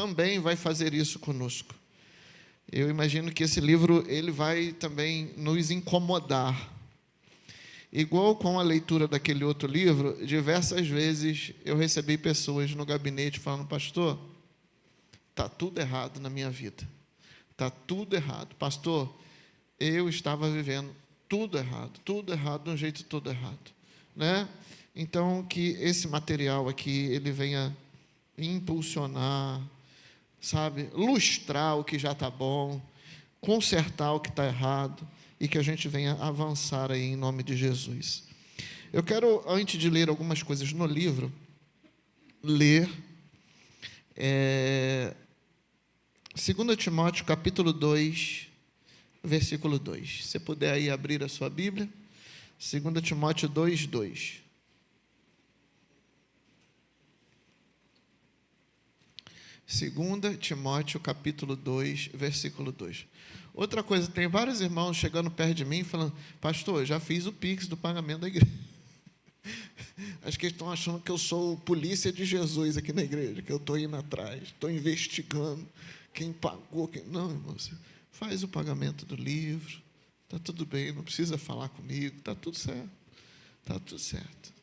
também vai fazer isso conosco. Eu imagino que esse livro ele vai também nos incomodar. Igual com a leitura daquele outro livro, diversas vezes eu recebi pessoas no gabinete falando: pastor, está tudo errado na minha vida. Está tudo errado. Pastor, eu estava vivendo tudo errado, de um jeito todo errado. Né? Então, que esse material aqui, ele venha impulsionar, sabe, lustrar o que já está bom, consertar o que está errado, e que a gente venha avançar aí em nome de Jesus. Eu quero, antes de ler algumas coisas no livro, ler 2 Timóteo capítulo 2, versículo 2. Se você puder aí abrir a sua Bíblia, 2 Timóteo 2, 2. 2 Timóteo capítulo 2, versículo 2. Outra coisa, tem vários irmãos chegando perto de mim falando: pastor, eu já fiz o Pix do pagamento da igreja. Acho que eles estão achando que eu sou polícia de Jesus aqui na igreja, que eu estou indo atrás, estou investigando quem pagou. Não, irmão, você faz o pagamento do livro, está tudo bem, não precisa falar comigo, está tudo certo. Está tudo certo.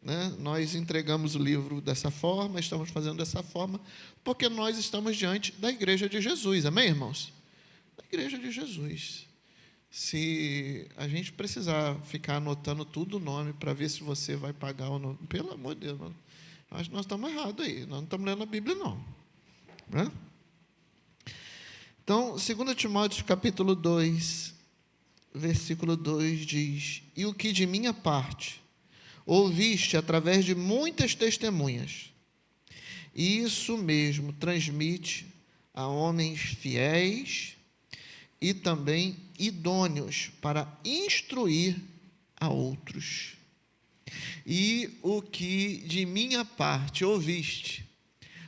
Né? Nós entregamos o livro dessa forma, estamos fazendo dessa forma, porque nós estamos diante da igreja de Jesus, amém, irmãos? Da igreja de Jesus. Se a gente precisar ficar anotando tudo o nome para ver se você vai pagar ou não, pelo amor de Deus, acho que nós estamos errados aí, nós não estamos lendo a Bíblia, não. Né? Então, 2 Timóteo capítulo 2, versículo 2 diz: e o que de minha parte ouviste através de muitas testemunhas, isso mesmo transmite a homens fiéis e também idôneos para instruir a outros. E o que de minha parte ouviste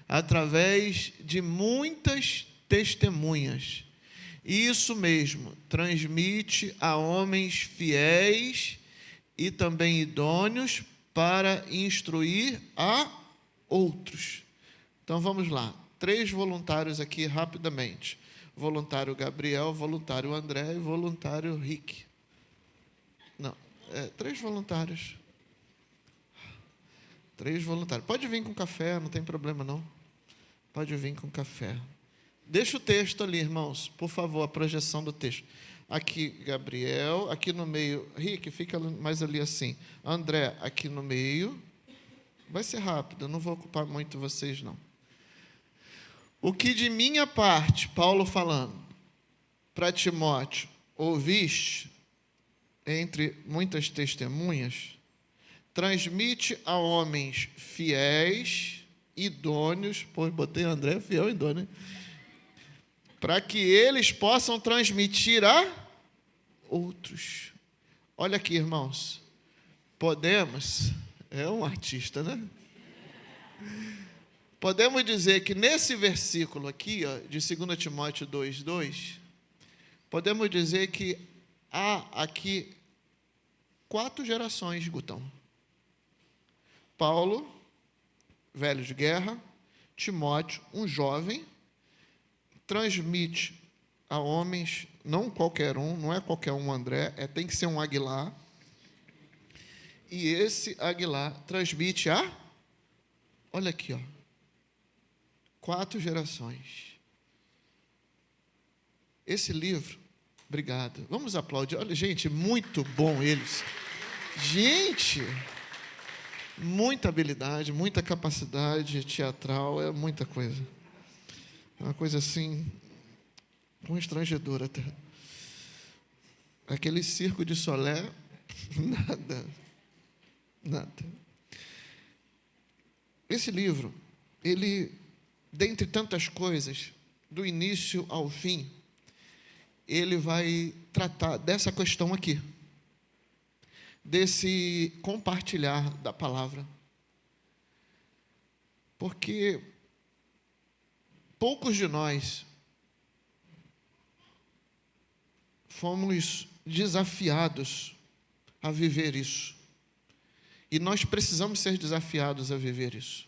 através de muitas testemunhas, isso mesmo transmite a homens fiéis e também idôneos para instruir a outros. Então vamos lá, 3 voluntários aqui rapidamente: voluntário Gabriel, voluntário André e voluntário Rick. Não, 3 voluntários. 3 voluntários. Pode vir com café, não tem problema não. Pode vir com café. Deixa o texto ali, irmãos, por favor, a projeção do texto. Aqui, Gabriel, aqui no meio. Rick, fica mais ali assim. André, aqui no meio. Vai ser rápido, eu não vou ocupar muito vocês, não. O que de minha parte, Paulo falando, para Timóteo, ouviste, entre muitas testemunhas, transmite a homens fiéis, idôneos, pô, botei André, fiel e idôneo, para que eles possam transmitir a outros. Olha aqui, irmãos, podemos, é um artista, né? Podemos dizer que nesse versículo aqui, ó, de 2 Timóteo 2, 2, podemos dizer que há aqui 4 gerações, Gutão. Paulo, velho de guerra; Timóteo, um jovem, transmite a homens, não qualquer um, não é qualquer um André, tem que ser um Aguilar, e esse Aguilar transmite a, olha aqui, ó, 4 gerações. Esse livro, obrigado, vamos aplaudir, olha, gente, muito bom eles, gente, muita habilidade, muita capacidade teatral, é muita coisa, é uma coisa assim, constrangedora até. Aquele circo de Solé, nada. Esse livro, ele, dentre tantas coisas, do início ao fim, ele vai tratar dessa questão aqui, desse compartilhar da palavra. Porque poucos de nós fomos desafiados a viver isso. E nós precisamos ser desafiados a viver isso.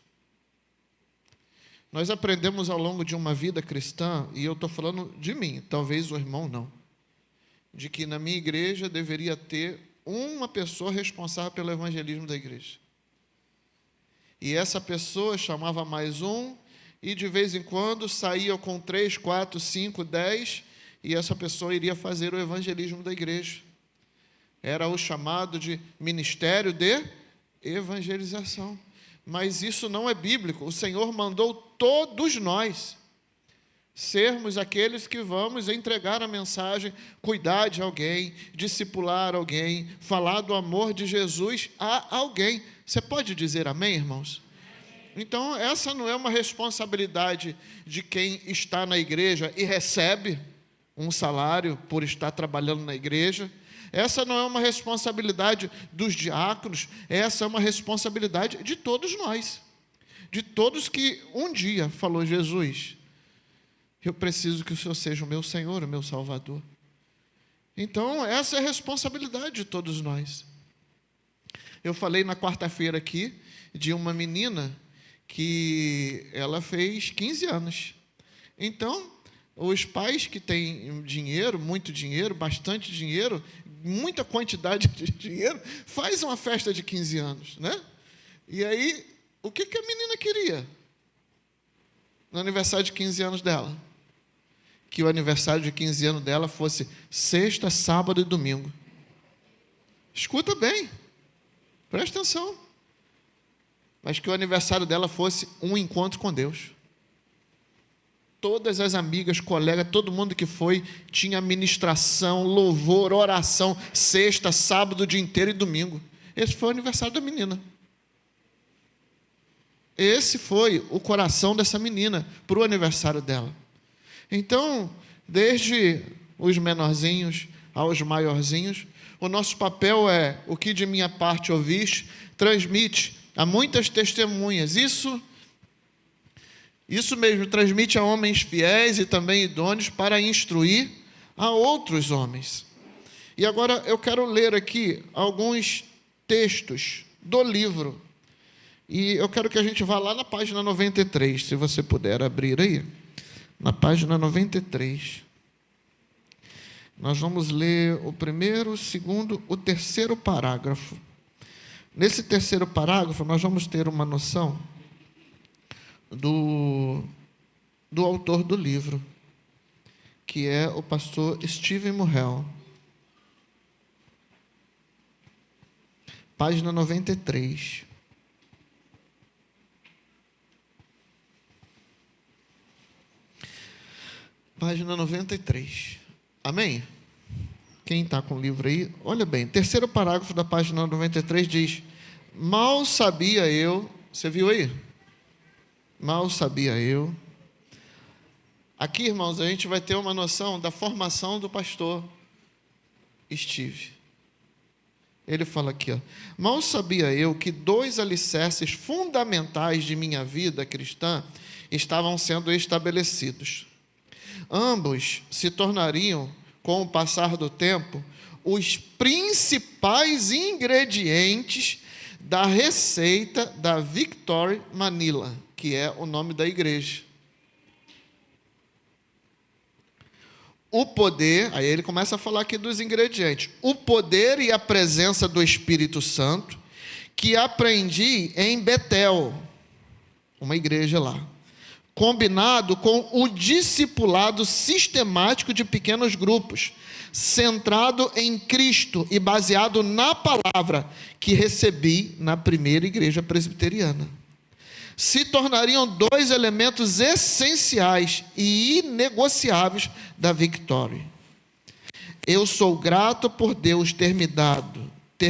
Nós aprendemos ao longo de uma vida cristã, e eu estou falando de mim, talvez o irmão não, de que na minha igreja deveria ter uma pessoa responsável pelo evangelismo da igreja. E essa pessoa chamava mais um, e de vez em quando saía com 3, 4, 5, 10, e essa pessoa iria fazer o evangelismo da igreja. Era o chamado de ministério de evangelização. Mas isso não é bíblico. O Senhor mandou todos nós sermos aqueles que vamos entregar a mensagem, cuidar de alguém, discipular alguém, falar do amor de Jesus a alguém. Você pode dizer amém, irmãos? Então, essa não é uma responsabilidade de quem está na igreja e recebe um salário por estar trabalhando na igreja. Essa não é uma responsabilidade dos diáconos, essa é uma responsabilidade de todos nós, de todos que um dia falou: Jesus, eu preciso que o Senhor seja o meu Senhor, o meu Salvador. Então, essa é a responsabilidade de todos nós. Eu falei na quarta-feira aqui de uma menina que ela fez 15 anos. Então, os pais que têm dinheiro, muito dinheiro, bastante dinheiro, muita quantidade de dinheiro, faz uma festa de 15 anos, né? E aí, o que a menina queria no aniversário de 15 anos dela? Que o aniversário de 15 anos dela fosse sexta, sábado e domingo. Escuta bem, presta atenção. Mas que o aniversário dela fosse um encontro com Deus. Todas as amigas, colegas, todo mundo que foi, tinha ministração, louvor, oração, sexta, sábado, o dia inteiro e domingo. Esse foi o aniversário da menina. Esse foi o coração dessa menina para o aniversário dela. Então, desde os menorzinhos aos maiorzinhos, o nosso papel é: o que de minha parte ouviste, transmite a muitas testemunhas. Isso mesmo, transmite a homens fiéis e também idôneos para instruir a outros homens. E agora eu quero ler aqui alguns textos do livro. E eu quero que a gente vá lá na página 93, se você puder abrir aí. Na página 93. Nós vamos ler o primeiro, o segundo, o terceiro parágrafo. Nesse terceiro parágrafo, nós vamos ter uma noção do autor do livro, que é o pastor Stephen Murrell. Página 93. Página 93. Amém? Quem está com o livro aí, olha bem. Terceiro parágrafo da página 93 diz: mal sabia eu. Você viu aí? Mal sabia eu. Aqui, irmãos, a gente vai ter uma noção da formação do pastor Steve. Ele fala aqui, ó: mal sabia eu que 2 alicerces fundamentais de minha vida cristã estavam sendo estabelecidos. Ambos se tornariam, com o passar do tempo, os principais ingredientes da receita da Victory Manila, que é o nome da igreja. O poder, aí ele começa a falar aqui dos ingredientes: o poder e a presença do Espírito Santo, que aprendi em Betel, uma igreja lá, combinado com o discipulado sistemático de pequenos grupos, centrado em Cristo e baseado na palavra que recebi na primeira igreja presbiteriana, se tornariam 2 elementos essenciais e inegociáveis da Victory. Eu sou grato por Deus ter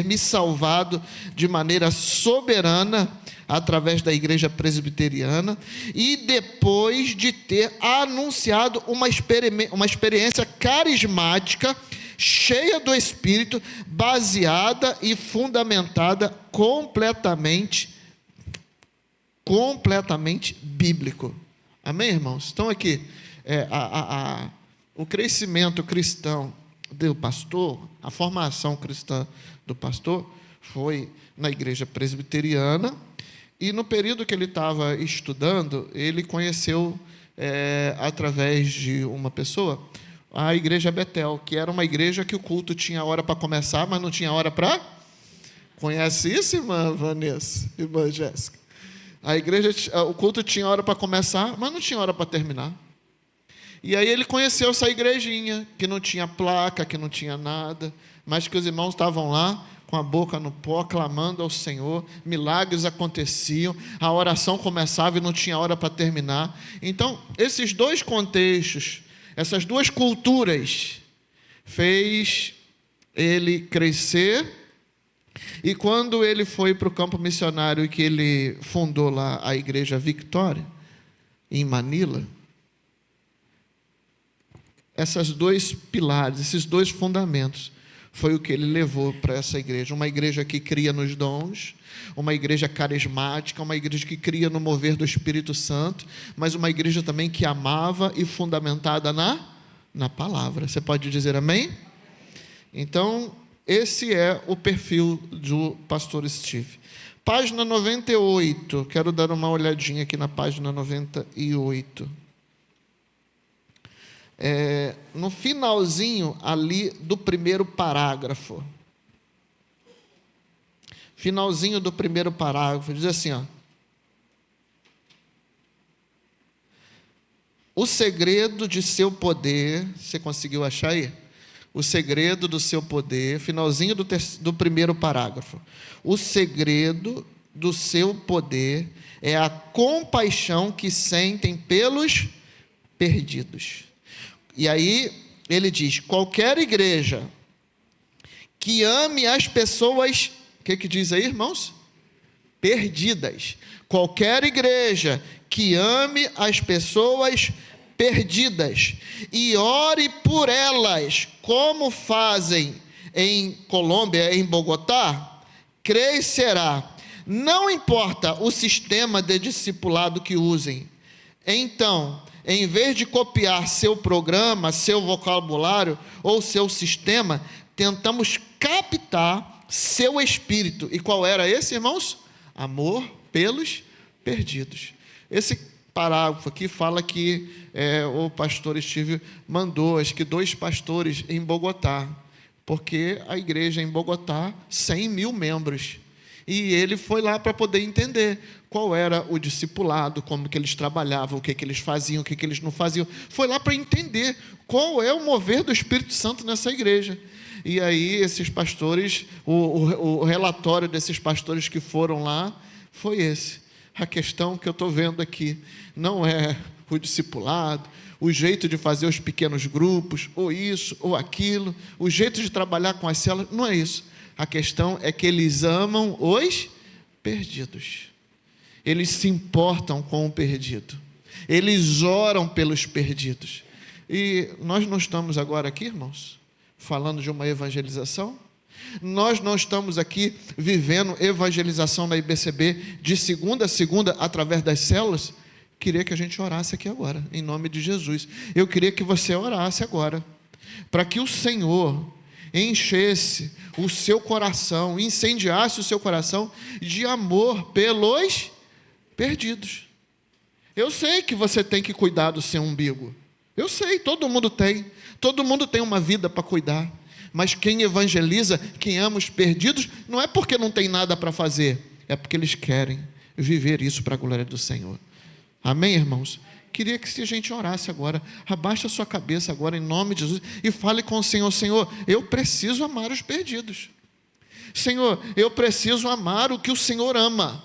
me salvado de maneira soberana através da igreja presbiteriana, e depois de ter anunciado uma experiência carismática, cheia do Espírito, baseada e fundamentada completamente bíblico. Amém, irmãos? Então aqui, o crescimento cristão do pastor, a formação cristã do pastor foi na igreja presbiteriana, E no período que ele estava estudando, ele conheceu, através de uma pessoa, a igreja Betel, que era uma igreja que o culto tinha hora para começar, mas não tinha hora para... Conhece isso, irmã Vanessa, irmã Jéssica? A igreja, o culto tinha hora para começar, mas não tinha hora para terminar. E aí ele conheceu essa igrejinha, que não tinha placa, que não tinha nada, mas que os irmãos estavam lá, com a boca no pó, clamando ao Senhor, milagres aconteciam, a oração começava e não tinha hora para terminar. Então, esses dois contextos, essas duas culturas, fez ele crescer. E quando ele foi para o campo missionário e que ele fundou lá a igreja Victória, em Manila, esses dois pilares, esses dois fundamentos, foi o que ele levou para essa igreja. Uma igreja que cria nos dons, uma igreja carismática, uma igreja que cria no mover do Espírito Santo, mas uma igreja também que amava e fundamentada na palavra. Você pode dizer amém? Então, esse é o perfil do pastor Steve. Página 98, quero dar uma olhadinha aqui na página 98. No finalzinho ali do primeiro parágrafo. Finalzinho do primeiro parágrafo, diz assim, ó. O segredo de seu poder, você conseguiu achar aí? O segredo do seu poder, finalzinho do primeiro parágrafo. O segredo do seu poder é a compaixão que sentem pelos perdidos. E aí ele diz: qualquer igreja que ame as pessoas, o que diz aí, irmãos? Perdidas. Qualquer igreja que ame as pessoas perdidas e ore por elas, como fazem em Colômbia, em Bogotá, crescerá. Não importa o sistema de discipulado que usem. Então, em vez de copiar seu programa, seu vocabulário ou seu sistema, tentamos captar seu espírito. E qual era esse, irmãos? Amor pelos perdidos. Esse parágrafo aqui fala que o pastor Steve mandou, acho que 2 pastores em Bogotá, porque a igreja em Bogotá, 100 mil membros. E ele foi lá para poder entender qual era o discipulado, como que eles trabalhavam, o que eles faziam, o que eles não faziam. Foi lá para entender qual é o mover do Espírito Santo nessa igreja. E aí esses pastores, o relatório desses pastores que foram lá foi esse. A questão que eu estou vendo aqui não é o discipulado, o jeito de fazer os pequenos grupos, ou isso, ou aquilo, o jeito de trabalhar com as células, não é isso. A questão é que eles amam os perdidos. Eles se importam com o perdido. Eles oram pelos perdidos. E nós não estamos agora aqui, irmãos, falando de uma evangelização? Nós não estamos aqui vivendo evangelização na IBCB de segunda a segunda através das células? Queria que a gente orasse aqui agora, em nome de Jesus. Eu queria que você orasse agora, para que o Senhor enchesse o seu coração, incendiasse o seu coração de amor pelos perdidos. Eu sei que você tem que cuidar do seu umbigo. Eu sei, todo mundo tem uma vida para cuidar. Mas quem evangeliza, quem ama os perdidos, não é porque não tem nada para fazer, é porque eles querem viver isso para a glória do Senhor. Amém, irmãos? Queria que a gente orasse agora. Abaixa a sua cabeça agora em nome de Jesus e fale com o Senhor: Senhor, eu preciso amar os perdidos. Senhor, eu preciso amar o que o Senhor ama.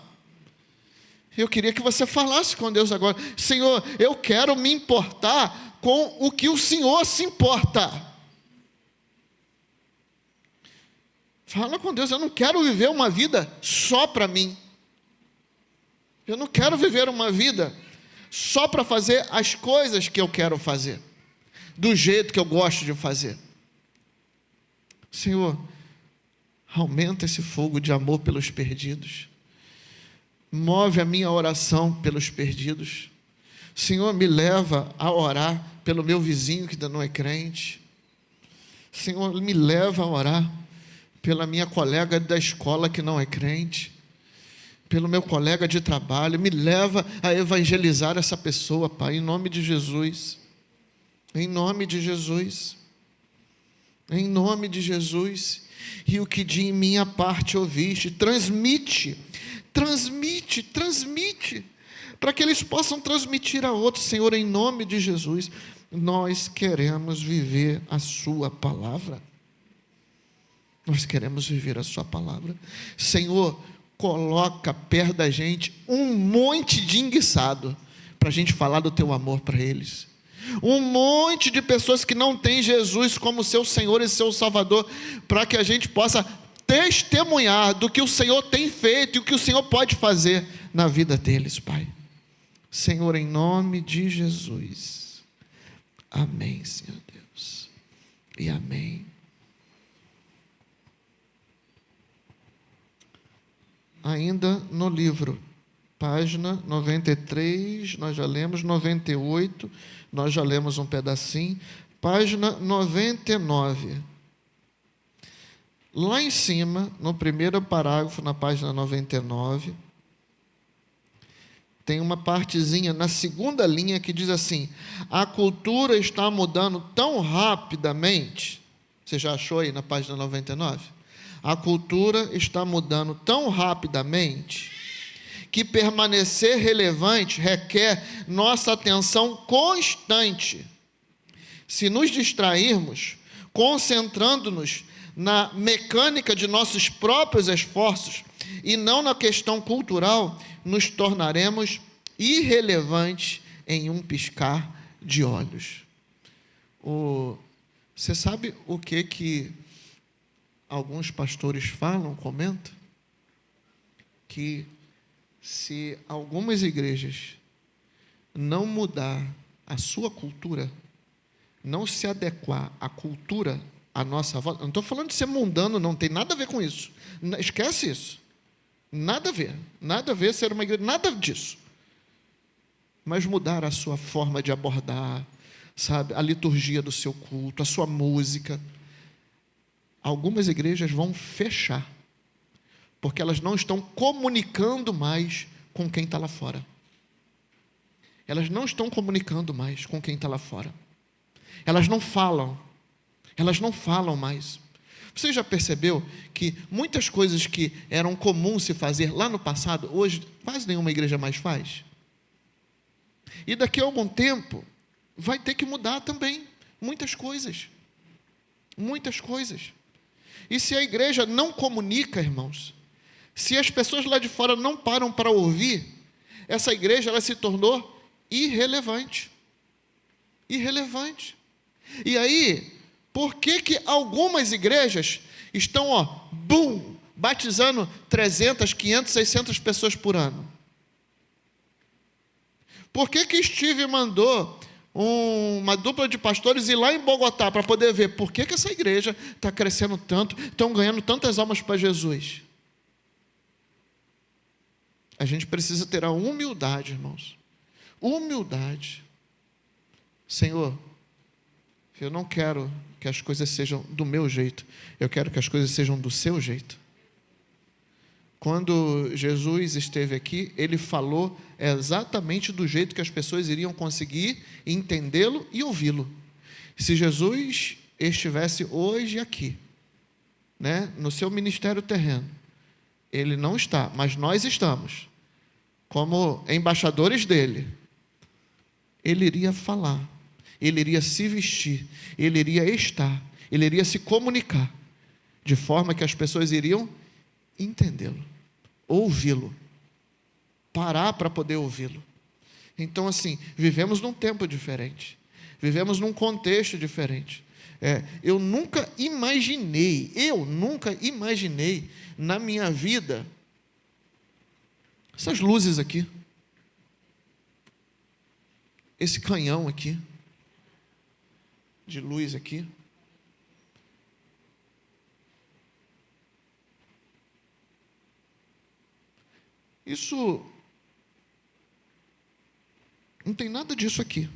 Eu queria que você falasse com Deus agora: Senhor, eu quero me importar com o que o Senhor se importa. Fala com Deus: eu não quero viver uma vida só para mim. Eu não quero viver uma vida só para fazer as coisas que eu quero fazer, do jeito que eu gosto de fazer. Senhor, aumenta esse fogo de amor pelos perdidos. Move a minha oração pelos perdidos. Senhor, me leva a orar pelo meu vizinho que ainda não é crente. Senhor, me leva a orar pela minha colega da escola que não é crente. pelo meu colega de trabalho, me leva a evangelizar essa pessoa, Pai, em nome de Jesus. Em nome de Jesus. Em nome de Jesus. E o que de minha parte ouviste, transmite, para que eles possam transmitir a outros. Senhor, em nome de Jesus, nós queremos viver a sua palavra. Nós queremos viver a sua palavra. Senhor, coloca perto da gente um monte de enguiçado, para a gente falar do teu amor para eles. Um monte de pessoas que não têm Jesus como seu Senhor e seu Salvador, para que a gente possa testemunhar do que o Senhor tem feito e o que o Senhor pode fazer na vida deles, Pai. Senhor, em nome de Jesus. Amém, Senhor Deus. E amém. Ainda no livro, página 93, nós já lemos 98, nós já lemos um pedacinho, página 99. Lá em cima, no primeiro parágrafo, na página 99, tem uma partezinha na segunda linha que diz assim: a cultura está mudando tão rapidamente. Você já achou aí na página 99? A cultura está mudando tão rapidamente que permanecer relevante requer nossa atenção constante. Se nos distrairmos, concentrando-nos na mecânica de nossos próprios esforços e não na questão cultural, nos tornaremos irrelevantes em um piscar de olhos. Você sabe o que alguns pastores falam, comentam? Que se algumas igrejas não mudar a sua cultura, não se adequar à cultura à nossa volta, não estou falando de ser mundano, não tem nada a ver com isso, esquece isso, nada a ver ser uma igreja, nada disso, mas mudar a sua forma de abordar, sabe, a liturgia do seu culto, a sua música. Algumas igrejas vão fechar, porque elas não estão comunicando mais com quem está lá fora. Elas não estão comunicando mais com quem está lá fora. Elas não falam mais. Você já percebeu que muitas coisas que eram comuns se fazer lá no passado, hoje quase nenhuma igreja mais faz? E daqui a algum tempo, vai ter que mudar também muitas coisas. Muitas coisas. E se a igreja não comunica, irmãos, se as pessoas lá de fora não param para ouvir, essa igreja ela se tornou irrelevante. Irrelevante. E aí, por que algumas igrejas estão, batizando 300, 500, 600 pessoas por ano? Por que Steve mandou uma dupla de pastores ir lá em Bogotá para poder ver por que essa igreja está crescendo tanto, estão ganhando tantas almas para Jesus? A gente precisa ter a humildade, irmãos. Humildade. Senhor, eu não quero que as coisas sejam do meu jeito, eu quero que as coisas sejam do seu jeito. Quando Jesus esteve aqui, ele falou exatamente do jeito que as pessoas iriam conseguir entendê-lo e ouvi-lo. Se Jesus estivesse hoje aqui, no seu ministério terreno, ele não está, mas nós estamos, como embaixadores dele, ele iria falar, ele iria se vestir, ele iria estar, ele iria se comunicar, de forma que as pessoas iriam entendê-lo, ouvi-lo, parar para poder ouvi-lo. Então, assim, vivemos num tempo diferente, vivemos num contexto diferente. Eu nunca imaginei na minha vida essas luzes aqui, esse canhão aqui, de luz aqui. Isso não tem nada disso aqui.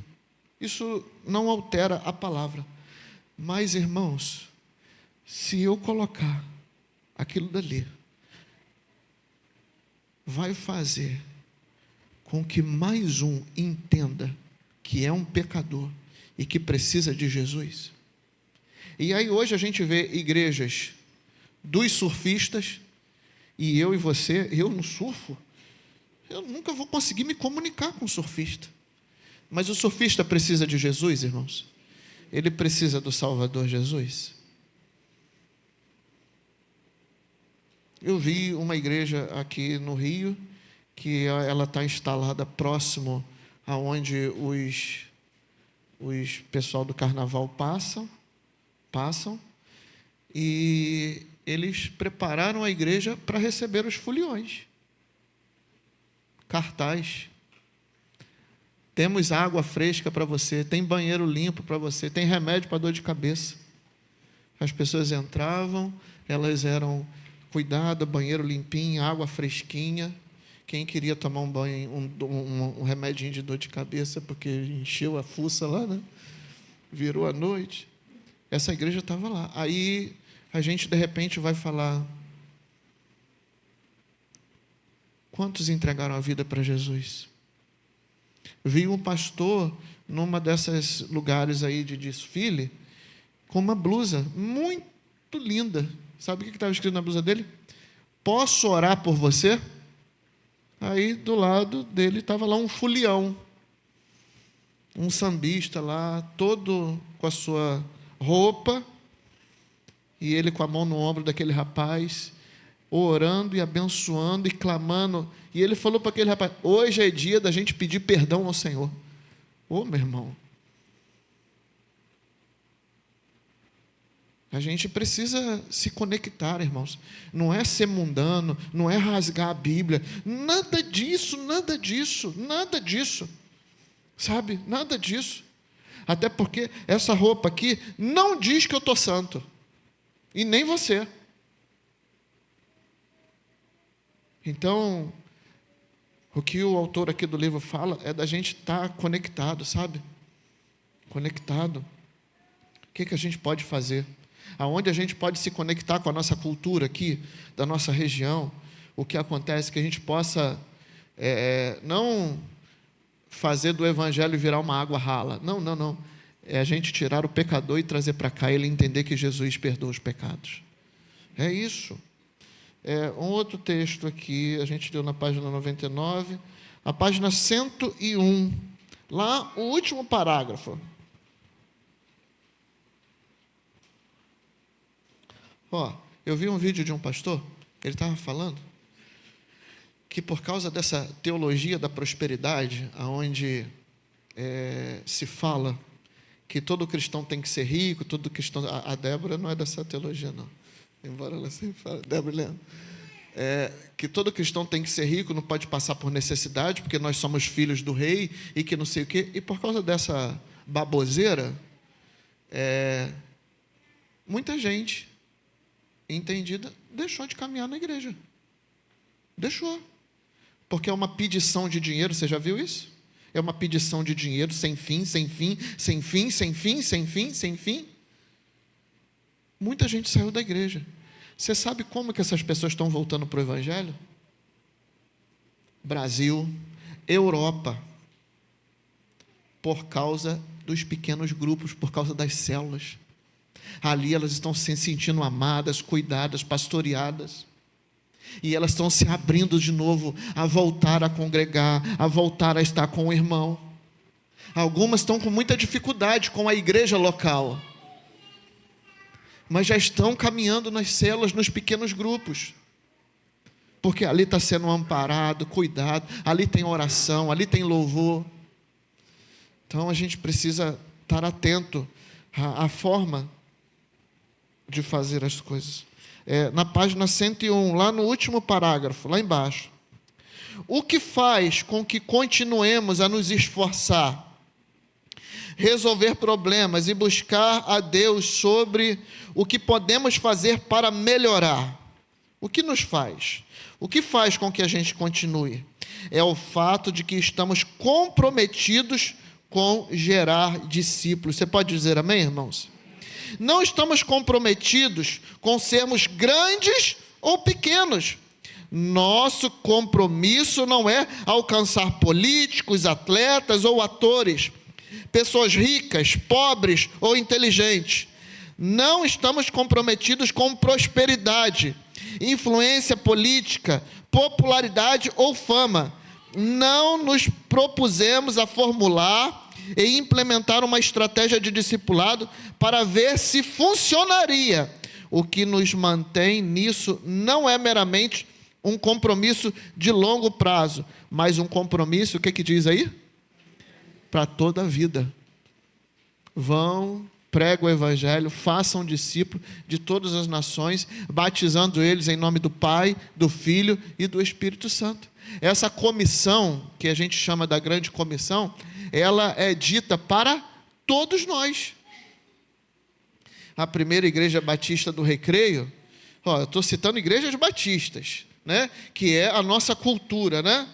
Isso não altera a palavra. Mas, irmãos, se eu colocar aquilo dali vai fazer com que mais um entenda que é um pecador e que precisa de Jesus. E aí hoje a gente vê igrejas dos surfistas, e eu e você, eu não surfo, eu nunca vou conseguir me comunicar com o surfista. Mas o surfista precisa de Jesus, irmãos. Ele precisa do Salvador Jesus. Eu vi uma igreja aqui no Rio, que ela está instalada próximo aonde os pessoal do carnaval passam, e eles prepararam a igreja para receber os foliões. Cartaz. Temos água fresca para você, tem banheiro limpo para você, tem remédio para dor de cabeça. As pessoas entravam, elas eram cuidadas, banheiro limpinho, água fresquinha. Quem queria tomar um banho, um remedinho de dor de cabeça, porque encheu a fuça lá, né? Virou a noite. Essa igreja estava lá. Aí a gente, de repente, vai falar: quantos entregaram a vida para Jesus? Vi um pastor numa desses lugares aí de desfile, com uma blusa muito linda. Sabe o que estava escrito na blusa dele? Posso orar por você? Aí do lado dele estava lá um folião, um sambista lá, todo com a sua roupa, e ele com a mão no ombro daquele rapaz, orando e abençoando e clamando. E ele falou para aquele rapaz: hoje é dia da gente pedir perdão ao Senhor. Ô, meu irmão, a gente precisa se conectar, irmãos. Não é ser mundano, não é rasgar a Bíblia. Nada disso, nada disso, nada disso. Sabe? Nada disso. Até porque essa roupa aqui não diz que eu estou santo. E nem você. Então, o que o autor aqui do livro fala é da gente estar conectado, sabe? Conectado. O que a gente pode fazer? Aonde a gente pode se conectar com a nossa cultura aqui, da nossa região, o que acontece, que a gente possa não fazer do evangelho virar uma água rala. Não. É a gente tirar o pecador e trazer para cá, ele entender que Jesus perdoa os pecados. É isso. Um outro texto aqui, a gente deu na página 99, a página 101, lá o último parágrafo. Eu vi um vídeo de um pastor, ele estava falando que por causa dessa teologia da prosperidade, onde se fala que todo cristão tem que ser rico, todo cristão... A Débora não é dessa teologia, não. Embora ela sempre fale, Débora Leandro, que todo cristão tem que ser rico, não pode passar por necessidade, porque nós somos filhos do rei, e que não sei o quê. E por causa dessa baboseira, muita gente entendida deixou de caminhar na igreja. Deixou. Porque é uma pedição de dinheiro, você já viu isso? É uma pedição de dinheiro sem fim, sem fim, sem fim, sem fim, sem fim, sem fim. Muita gente saiu da igreja. Você sabe como que essas pessoas estão voltando para o evangelho? Brasil, Europa, por causa dos pequenos grupos, por causa das células. Ali elas estão se sentindo amadas, cuidadas, pastoreadas. E elas estão se abrindo de novo a voltar a congregar, a voltar a estar com o irmão. Algumas estão com muita dificuldade com a igreja local, mas já estão caminhando nas células, nos pequenos grupos, porque ali está sendo amparado, cuidado, ali tem oração, ali tem louvor. Então a gente precisa estar atento à forma de fazer as coisas. Na página 101, lá no último parágrafo, lá embaixo. O que faz com que continuemos a nos esforçar, resolver problemas e buscar a Deus sobre o que podemos fazer para melhorar? O que nos faz? O que faz com que a gente continue? É o fato de que estamos comprometidos com gerar discípulos. Você pode dizer amém, irmãos? Não estamos comprometidos com sermos grandes ou pequenos, Nosso compromisso não é alcançar políticos, atletas ou atores, pessoas ricas, pobres ou inteligentes. Não estamos comprometidos com prosperidade, influência política, popularidade ou fama. Não nos propusemos a formular e implementar uma estratégia de discipulado para ver se funcionaria. O que nos mantém nisso não é meramente um compromisso de longo prazo, mas um compromisso, o que diz aí? Para toda a vida. Vão, pregam o evangelho, façam discípulos de todas as nações, batizando eles em nome do Pai, do Filho e do Espírito Santo. Essa comissão, que a gente chama da grande comissão, ela é dita para todos nós. A primeira igreja batista do Recreio, eu estou citando igrejas batistas, né? Que é a nossa cultura, né?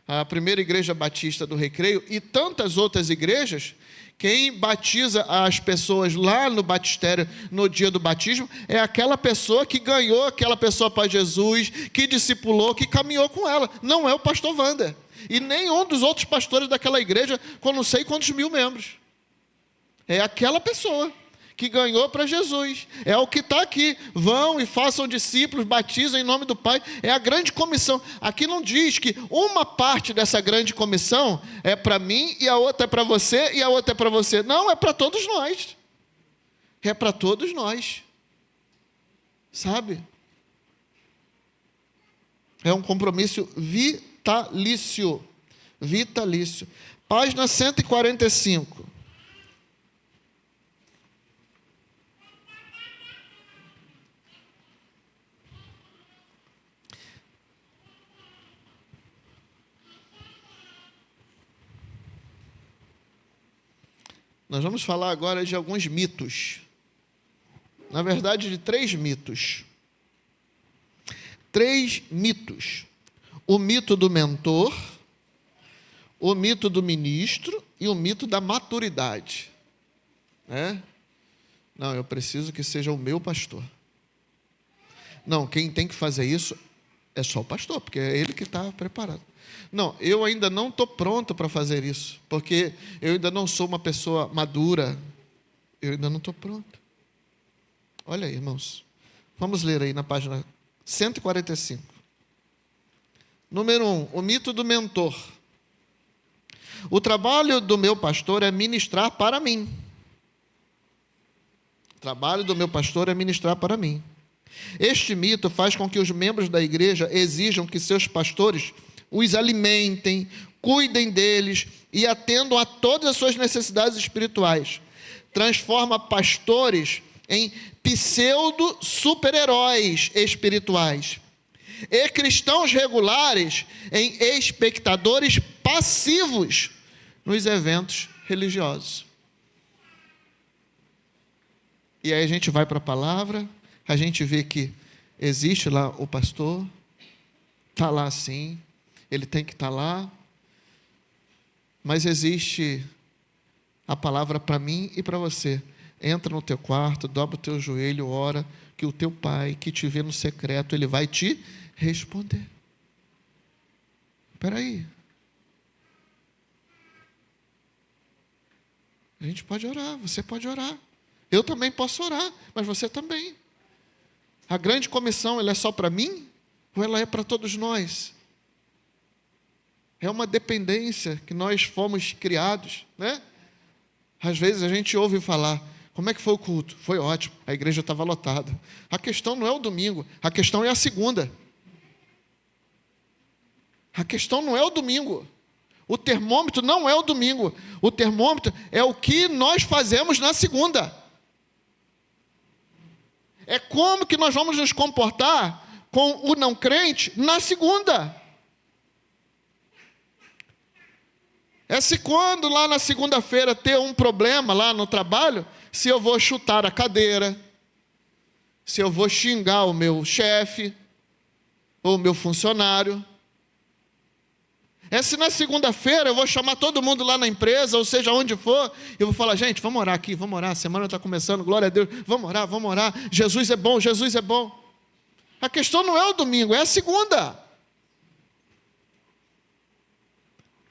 A primeira igreja batista do Recreio e tantas outras igrejas, quem batiza as pessoas lá no batistério, no dia do batismo, é aquela pessoa que ganhou aquela pessoa para Jesus, que discipulou, que caminhou com ela. Não é o pastor Wander. E nenhum dos outros pastores daquela igreja, com não sei quantos mil membros. É aquela pessoa que ganhou para Jesus. É o que está aqui. Vão e façam discípulos, batizam em nome do Pai. É a grande comissão. Aqui não diz que uma parte dessa grande comissão é para mim e a outra é para você e a outra é para você. Não, é para todos nós. É para todos nós. Sabe? É um compromisso vitalício. Vitalício. Página 145. Nós vamos falar agora de alguns mitos. Na verdade, de 3 mitos. 3 mitos. O mito do mentor, o mito do ministro e o mito da maturidade. Não, eu preciso que seja o meu pastor. Não, quem tem que fazer isso é só o pastor, porque é ele que está preparado. Não, eu ainda não estou pronto para fazer isso, porque eu ainda não sou uma pessoa madura. Eu ainda não estou pronto. Olha aí, irmãos. Vamos ler aí na página 145. Número 1, o mito do mentor. O trabalho do meu pastor é ministrar para mim. O trabalho do meu pastor é ministrar para mim. Este mito faz com que os membros da igreja exijam que seus pastores os alimentem, cuidem deles e atendam a todas as suas necessidades espirituais. Transforma pastores em pseudo-super-heróis espirituais e cristãos regulares em espectadores passivos nos eventos religiosos. E aí a gente vai para a palavra, a gente vê que existe lá o pastor, está lá sim, ele tem que estar lá, mas existe a palavra para mim e para você. Entra no teu quarto, dobra o teu joelho, ora, que o teu pai que te vê no secreto, ele vai te responder. Espera aí. A gente pode orar, você pode orar. Eu também posso orar, mas você também. A grande comissão, ela é só para mim? Ou ela é para todos nós? É uma dependência que nós fomos criados, né? Às vezes a gente ouve falar, como é que foi o culto? Foi ótimo, a igreja estava lotada. A questão não é o domingo, a questão é a segunda. A questão não é o domingo. O termômetro não é o domingo. O termômetro é o que nós fazemos na segunda. É como que nós vamos nos comportar com o não crente na segunda. É se quando lá na segunda-feira ter um problema lá no trabalho, se eu vou chutar a cadeira, se eu vou xingar o meu chefe, ou o meu funcionário. É se na segunda-feira eu vou chamar todo mundo lá na empresa, ou seja, onde for, eu vou falar, gente, vamos orar aqui, vamos orar, a semana está começando, glória a Deus, vamos orar, Jesus é bom, Jesus é bom. A questão não é o domingo, é a segunda.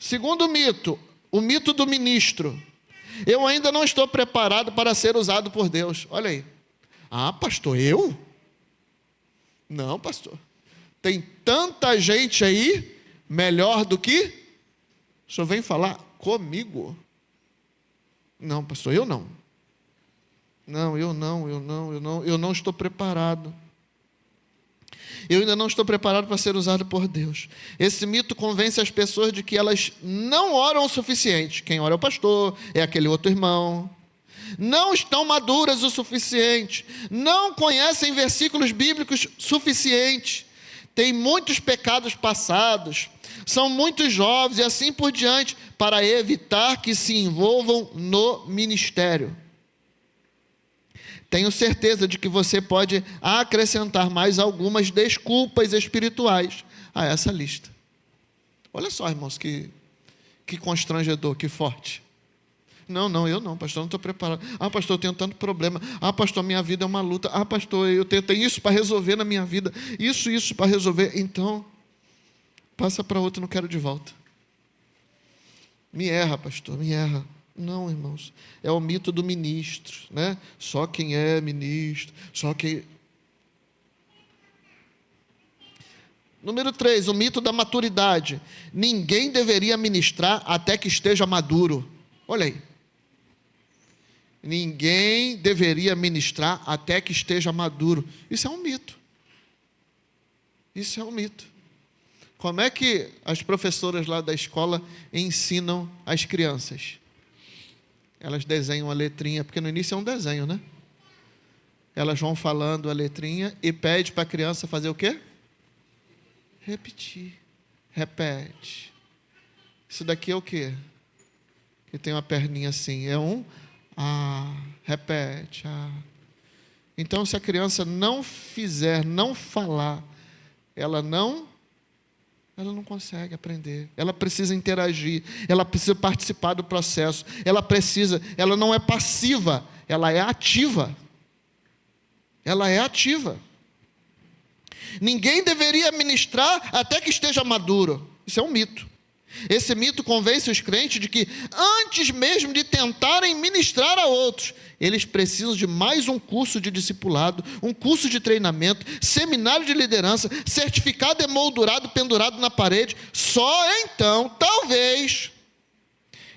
Segundo mito, o mito do ministro. Eu ainda não estou preparado para ser usado por Deus. Olha aí. Ah, pastor, eu? Não, pastor. Tem tanta gente aí melhor do que... O senhor vem falar comigo? Não, pastor, eu não. Não, eu não estou preparado. Eu ainda não estou preparado para ser usado por Deus. Esse mito convence as pessoas de que elas não oram o suficiente. Quem ora é o pastor, é aquele outro irmão. Não estão maduras o suficiente. Não conhecem versículos bíblicos suficientes. Têm muitos pecados passados. São muito jovens e assim por diante, para evitar que se envolvam no ministério. Tenho certeza de que você pode acrescentar mais algumas desculpas espirituais a essa lista. Olha só, irmãos, que constrangedor, que forte. Não, eu não, pastor, não estou preparado. Ah, pastor, eu tenho tanto problema. Ah, pastor, minha vida é uma luta. Ah, pastor, eu tenho isso para resolver na minha vida. Isso para resolver. Então, passa para outro, não quero de volta. Me erra, pastor, me erra. Não, irmãos, é o mito do ministro, né? Só quem é ministro, só quem... Número 3, o mito da maturidade. Ninguém deveria ministrar até que esteja maduro. Olha aí. Ninguém deveria ministrar até que esteja maduro. Isso é um mito. Isso é um mito. Como é que as professoras lá da escola ensinam as crianças? Elas desenham a letrinha, porque no início é um desenho, né? Elas vão falando a letrinha e pede para a criança fazer o quê? Repetir. Repete. Isso daqui é o quê? Que tem uma perninha assim. É um repete. Então, se a criança não fizer, não falar, ela não consegue aprender. Ela precisa interagir, ela precisa participar do processo, ela não é passiva, ela é ativa. Ela é ativa. Ninguém deveria ministrar até que esteja maduro. Isso é um mito. Esse mito convence os crentes de que, antes mesmo de tentarem ministrar a outros, eles precisam de mais um curso de discipulado, um curso de treinamento, seminário de liderança, certificado emoldurado, pendurado na parede. Só então, talvez,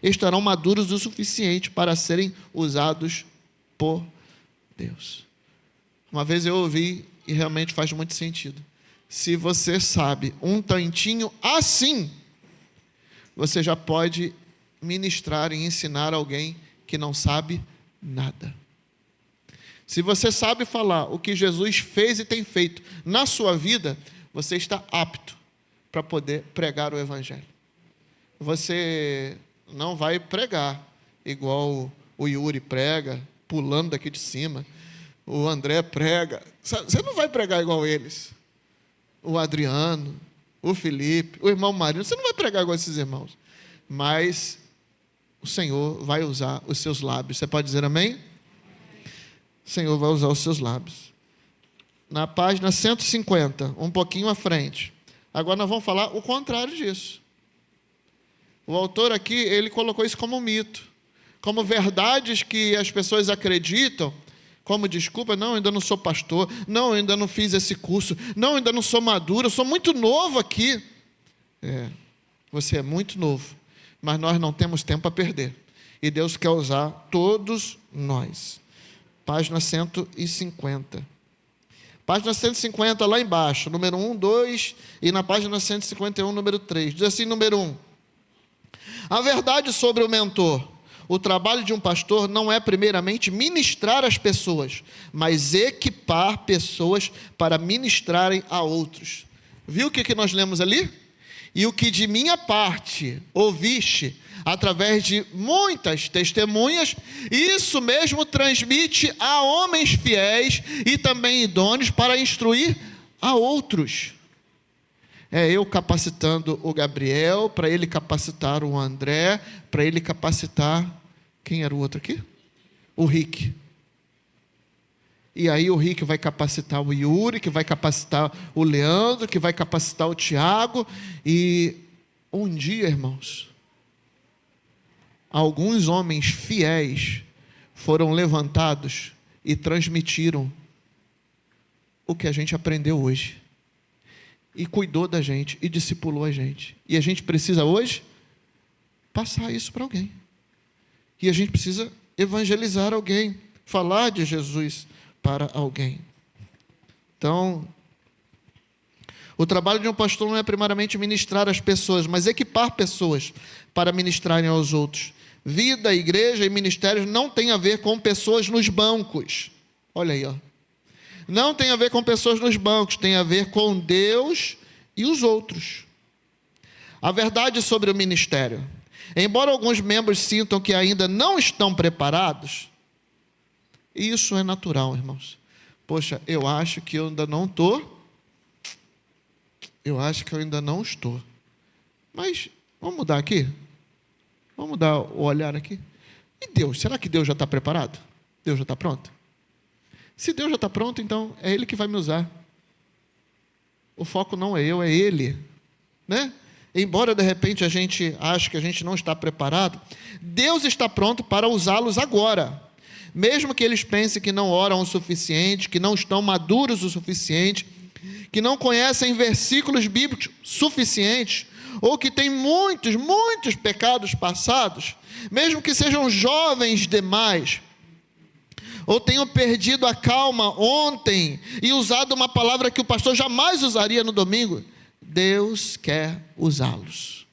estarão maduros o suficiente para serem usados por Deus. Uma vez eu ouvi, e realmente faz muito sentido. Se você sabe um tantinho assim, você já pode ministrar e ensinar alguém que não sabe nada. Se você sabe falar o que Jesus fez e tem feito na sua vida, você está apto para poder pregar o Evangelho. Você não vai pregar igual o Yuri prega, pulando daqui de cima. O André prega. Você não vai pregar igual eles. O Adriano, o Felipe, o irmão Marino. Você não vai pregar igual esses irmãos. Mas o Senhor vai usar os seus lábios. Você pode dizer amém? O Senhor vai usar os seus lábios. Na página 150, um pouquinho à frente. Agora nós vamos falar o contrário disso. O autor aqui, ele colocou isso como um mito. Como verdades que as pessoas acreditam, como desculpa, não, ainda não sou pastor, não, ainda não fiz esse curso, não, ainda não sou maduro, eu sou muito novo aqui. Você é muito novo, mas nós não temos tempo a perder. E Deus quer usar todos nós. Página 150. Página 150, lá embaixo, número 1, 2, e na página 151, número 3. Diz assim, número 1. A verdade sobre o mentor. O trabalho de um pastor não é primeiramente ministrar as pessoas, mas equipar pessoas para ministrarem a outros. Viu o que nós lemos ali? E o que de minha parte ouviste, através de muitas testemunhas, isso mesmo transmite a homens fiéis e também idôneos para instruir a outros. É eu capacitando o Gabriel, para ele capacitar o André, para ele capacitar... Quem era o outro aqui? O Rick. E aí o Rick vai capacitar o Yuri, que vai capacitar o Leandro, que vai capacitar o Tiago. E um dia, irmãos, alguns homens fiéis foram levantados e transmitiram o que a gente aprendeu hoje. E cuidou da gente, e discipulou a gente. E a gente precisa hoje passar isso para alguém. E a gente precisa evangelizar alguém, falar de Jesus para alguém. Então, o trabalho de um pastor não é primariamente ministrar as pessoas, mas equipar pessoas para ministrarem aos outros. Vida, igreja e ministérios não tem a ver com pessoas nos bancos. Olha aí, ó. Não tem a ver com pessoas nos bancos, tem a ver com Deus e os outros. A verdade sobre o ministério. Embora alguns membros sintam que ainda não estão preparados, isso é natural, irmãos. Poxa, eu acho que eu ainda não estou. Eu acho que eu ainda não estou. Mas vamos mudar aqui? Vamos mudar o olhar aqui? E Deus? Será que Deus já está preparado? Deus já está pronto? Se Deus já está pronto, então é Ele que vai me usar. O foco não é eu, é Ele. Né? Embora de repente a gente ache que a gente não está preparado, Deus está pronto para usá-los agora. Mesmo que eles pensem que não oram o suficiente, que não estão maduros o suficiente, que não conhecem versículos bíblicos suficientes, ou que têm muitos pecados passados, mesmo que sejam jovens demais, ou tenham perdido a calma ontem e usado uma palavra que o pastor jamais usaria no domingo, Deus quer usá-los.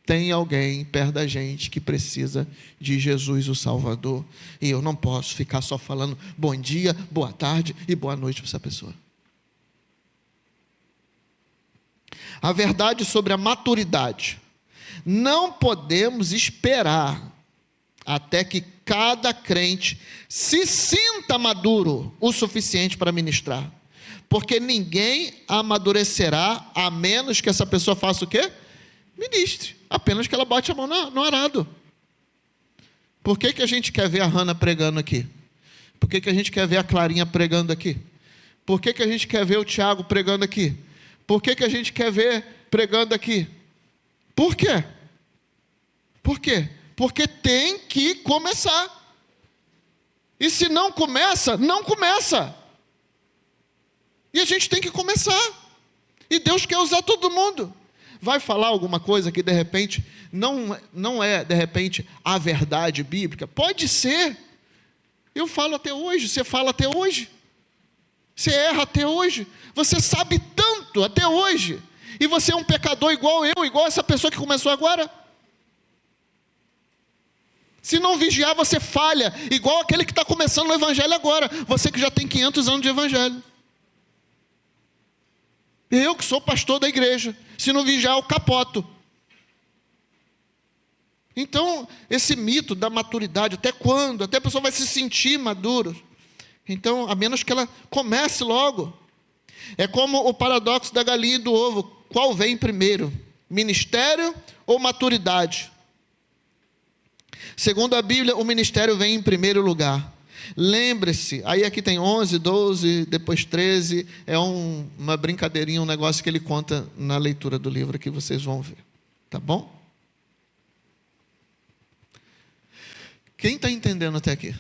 Tem alguém perto da gente que precisa de Jesus, o Salvador, e eu não posso ficar só falando bom dia, boa tarde e boa noite para essa pessoa. A verdade sobre a maturidade. Não podemos esperar até que cada crente se sinta maduro o suficiente para ministrar. Porque ninguém amadurecerá a menos que essa pessoa faça o quê? Ministre. Apenas que ela bote a mão no arado. Por que a gente quer ver a Hannah pregando aqui? Por que a gente quer ver a Clarinha pregando aqui? Por que a gente quer ver o Tiago pregando aqui? Por que a gente quer ver pregando aqui? Por quê? Por quê? Porque tem que começar. E se não começa, não começa. E a gente tem que começar. E Deus quer usar todo mundo. Vai falar alguma coisa que de repente não é de repente a verdade bíblica? Pode ser. Eu falo até hoje, você fala até hoje. Você erra até hoje. Você sabe tanto até hoje. E você é um pecador igual eu, igual essa pessoa que começou agora. Se não vigiar, você falha, igual aquele que está começando o evangelho agora. Você que já tem 500 anos de evangelho. Eu que sou pastor da igreja. Se não vigiar, eu capoto. Então, esse mito da maturidade, até quando? Até a pessoa vai se sentir madura. Então, a menos que ela comece logo. É como o paradoxo da galinha e do ovo. Qual vem primeiro? Ministério ou maturidade? Segundo a Bíblia, o ministério vem em primeiro lugar. Lembre-se, aí aqui tem 11, 12, depois 13, é uma brincadeirinha, um negócio que ele conta na leitura do livro que vocês vão ver. Tá bom? Quem está entendendo até aqui?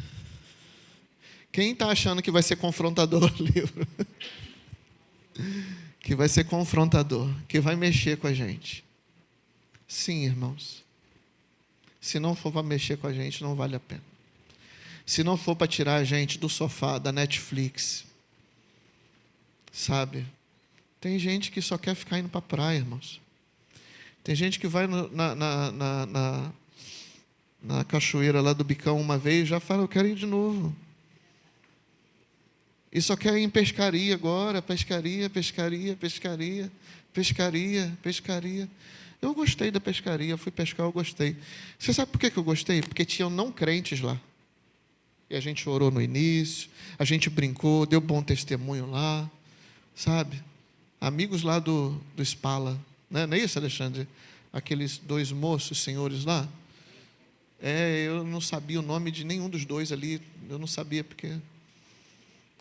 Quem está achando que vai ser confrontador o livro? Que vai ser confrontador, que vai mexer com a gente. Sim, irmãos. Se não for para mexer com a gente, não vale a pena. Se não for para tirar a gente do sofá, da Netflix, sabe? Tem gente que só quer ficar indo para a praia, irmãos. Tem gente que vai na cachoeira lá do Bicão uma vez e já fala, eu quero ir de novo. E só quer ir em pescaria agora, pescaria. Eu gostei da pescaria, fui pescar, eu gostei. Você sabe por que eu gostei? Porque tinham não crentes lá. E a gente orou no início, a gente brincou, deu bom testemunho lá, sabe? Amigos lá do Spala, né? Não é isso, Alexandre? Aqueles dois moços, senhores lá. Eu não sabia o nome de nenhum dos dois ali, eu não sabia porque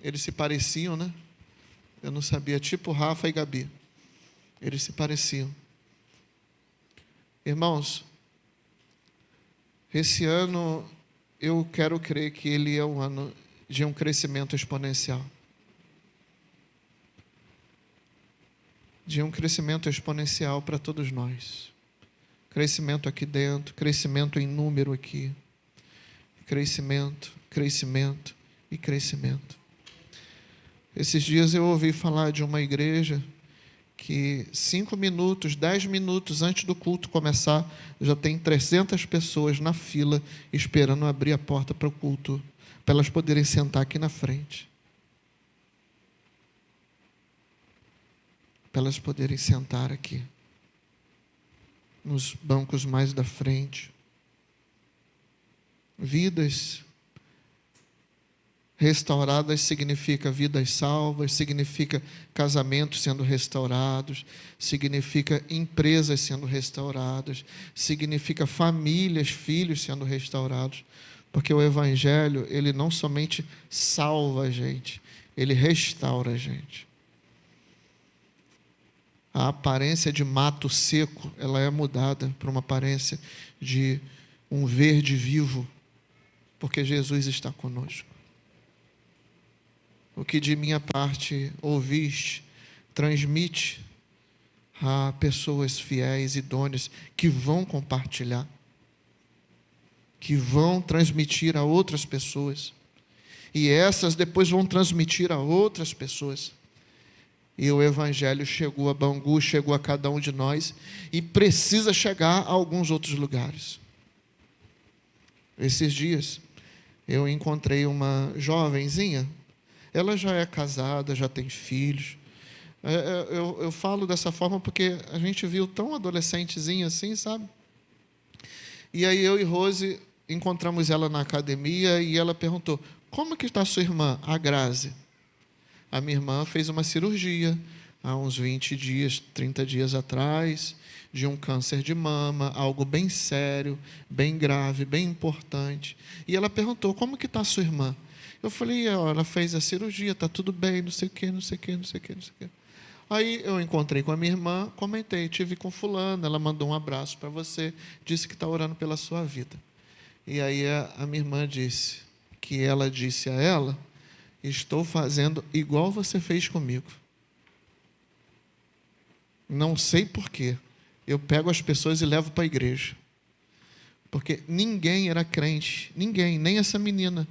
eles se pareciam, né? Eu não sabia, tipo Rafa e Gabi. Eles se pareciam. Irmãos, Esse ano, eu quero crer que ele é um ano de um crescimento exponencial. De um crescimento exponencial para todos nós. Crescimento aqui dentro, crescimento em número aqui. Crescimento, crescimento e crescimento. Esses dias eu ouvi falar de uma igreja que 5 minutos, 10 minutos antes do culto começar, já tem 300 pessoas na fila esperando abrir a porta para o culto, para elas poderem sentar aqui na frente. Para elas poderem sentar aqui, nos bancos mais da frente. Vidas restauradas significa vidas salvas, significa casamentos sendo restaurados, significa empresas sendo restauradas, significa famílias, filhos sendo restaurados, porque o Evangelho, ele não somente salva a gente, ele restaura a gente. A aparência de mato seco, ela é mudada para uma aparência de um verde vivo, porque Jesus está conosco. O que de minha parte ouviste, transmite a pessoas fiéis, idôneas, que vão compartilhar, que vão transmitir a outras pessoas, e essas depois vão transmitir a outras pessoas. E o Evangelho chegou a Bangu, chegou a cada um de nós, e precisa chegar a alguns outros lugares. Esses dias, eu encontrei uma jovenzinha. Ela já é casada, já tem filhos. Eu falo dessa forma porque a gente viu tão adolescentezinha assim, sabe? E aí eu e Rose encontramos ela na academia e ela perguntou: como que está sua irmã, a Grazi? A minha irmã fez uma cirurgia há uns 20 dias, 30 dias atrás, de um câncer de mama, algo bem sério, bem grave, bem importante. E ela perguntou: como que está sua irmã? Eu falei: ela fez a cirurgia, está tudo bem, não sei o quê, não sei o quê, não sei o quê, não sei o quê. Aí eu encontrei com a minha irmã, comentei: tive com fulano, ela mandou um abraço para você, disse que está orando pela sua vida. E aí a minha irmã disse que ela disse a ela: estou fazendo igual você fez comigo. Não sei porquê. Eu pego as pessoas e levo para a igreja. Porque ninguém era crente, ninguém, nem essa menina.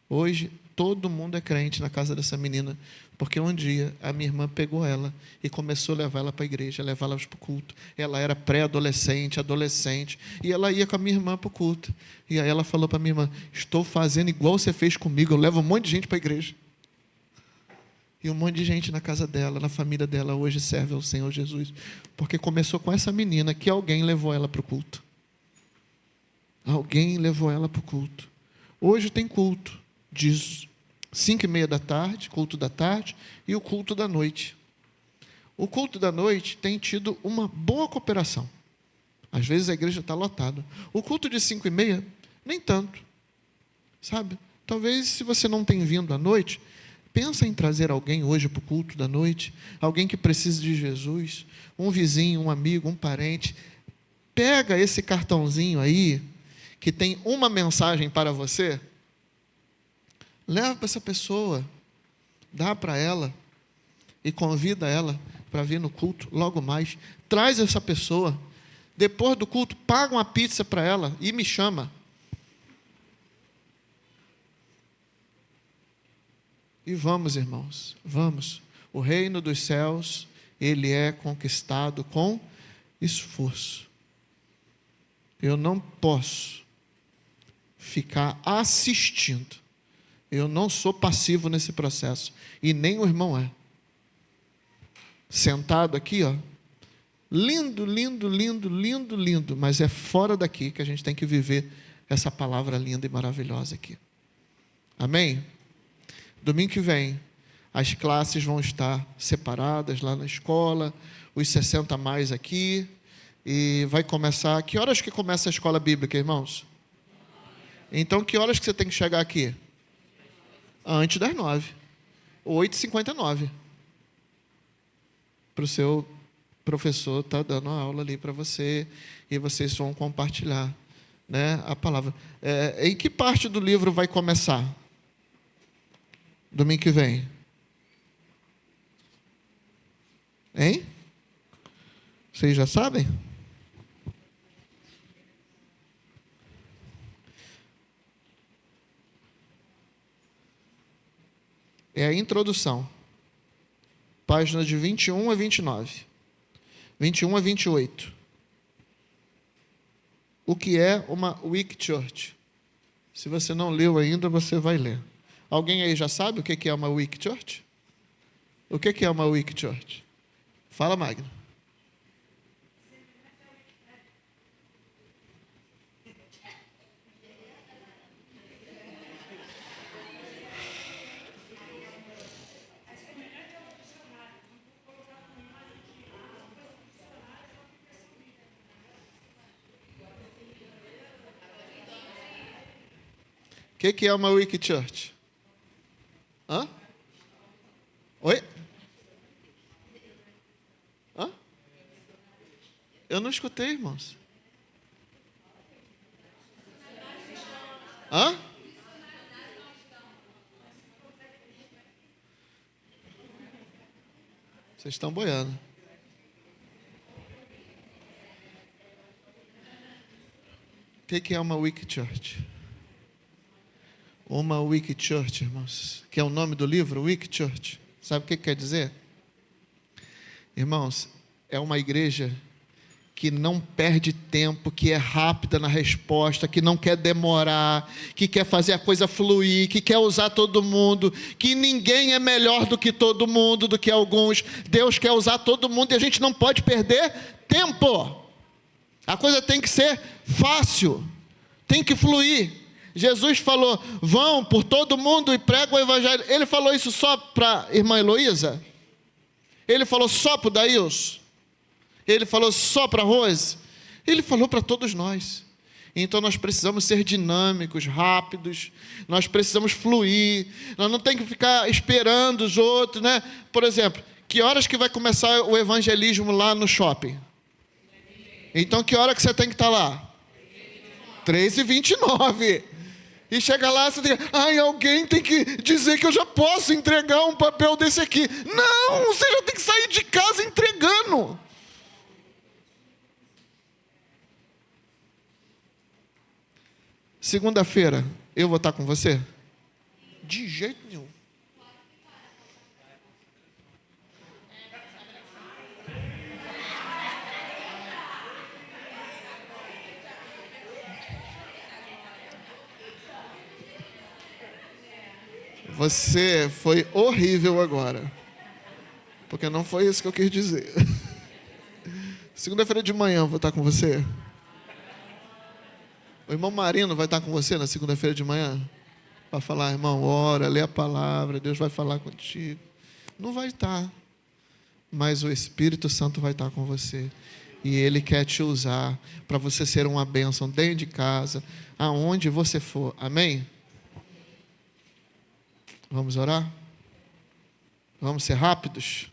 Hoje, todo mundo é crente na casa dessa menina, porque um dia a minha irmã pegou ela e começou a levar ela para a igreja, levar ela para o culto. Ela era pré-adolescente, adolescente, e ela ia com a minha irmã para o culto. E aí ela falou para a minha irmã: estou fazendo igual você fez comigo, eu levo um monte de gente para a igreja. E um monte de gente na casa dela, na família dela, hoje serve ao Senhor Jesus, porque começou com essa menina que alguém levou ela para o culto. Alguém levou ela para o culto. Hoje tem culto de 5:30 da tarde, culto da tarde, e o culto da noite. O culto da noite tem tido uma boa cooperação. Às vezes a igreja está lotada. O culto de 5:30, nem tanto. Sabe? Talvez, se você não tem vindo à noite, pensa em trazer alguém hoje para o culto da noite, alguém que precise de Jesus, um vizinho, um amigo, um parente. Pega esse cartãozinho aí, que tem uma mensagem para você, leva para essa pessoa, dá para ela e convida ela para vir no culto logo mais. Traz essa pessoa. Depois do culto, paga uma pizza para ela e me chama. E vamos, irmãos, vamos. O reino dos céus, ele é conquistado com esforço. Eu não posso ficar assistindo. Eu não sou passivo nesse processo. E nem o irmão é. Sentado aqui, ó. Lindo, lindo, lindo, lindo, lindo. Mas é fora daqui que a gente tem que viver essa palavra linda e maravilhosa aqui. Amém? Domingo que vem, as classes vão estar separadas lá na escola. Os 60 mais aqui. E vai começar... Que horas que começa a escola bíblica, irmãos? Então, que horas que você tem que chegar aqui? Antes das 9. 8h59. Para o seu professor estar dando a aula ali para você. E vocês vão compartilhar né, a palavra. Em que parte do livro vai começar? Domingo que vem. Hein? Vocês já sabem? É a introdução. Páginas de 21 a 29. 21 a 28. O que é uma Weak Church? Se você não leu ainda, você vai ler. Alguém aí já sabe o que é uma Weak Church? O que é uma Weak Church? Fala, Magno. O que é uma Weak Church? Hã? Oi? Hã? Eu não escutei, irmãos. Hã? Vocês estão boiando. O que é uma Weak Church? Uma Weak Church, irmãos, que é o nome do livro, Weak Church. Sabe o que quer dizer? Irmãos, é uma igreja que não perde tempo, que é rápida na resposta, que não quer demorar, que quer fazer a coisa fluir, que quer usar todo mundo, que ninguém é melhor do que todo mundo, do que alguns. Deus quer usar todo mundo e a gente não pode perder tempo. A coisa tem que ser fácil, tem que fluir. Jesus falou, vão por todo mundo e pregam o evangelho. Ele falou isso só para a irmã Heloísa? Ele falou só para o Daílson? Ele falou só para a Rose? Ele falou para todos nós. Então nós precisamos ser dinâmicos, rápidos, nós precisamos fluir, nós não temos que ficar esperando os outros, né? Por exemplo, que horas que vai começar o evangelismo lá no shopping? Então que hora que você tem que estar lá? 3h29. E chega lá, você tem que... alguém tem que dizer que eu já posso entregar um papel desse aqui. Não, você já tem que sair de casa entregando. Segunda-feira, eu vou estar com você? De jeito nenhum. Você foi horrível agora. Porque não foi isso que eu quis dizer. Segunda-feira de manhã eu vou estar com você. O irmão Marino vai estar com você na segunda-feira de manhã? Para falar, irmão, ora, lê a palavra, Deus vai falar contigo. Não vai estar. Mas o Espírito Santo vai estar com você. E Ele quer te usar para você ser uma bênção dentro de casa, aonde você for. Amém? Vamos orar? Vamos ser rápidos?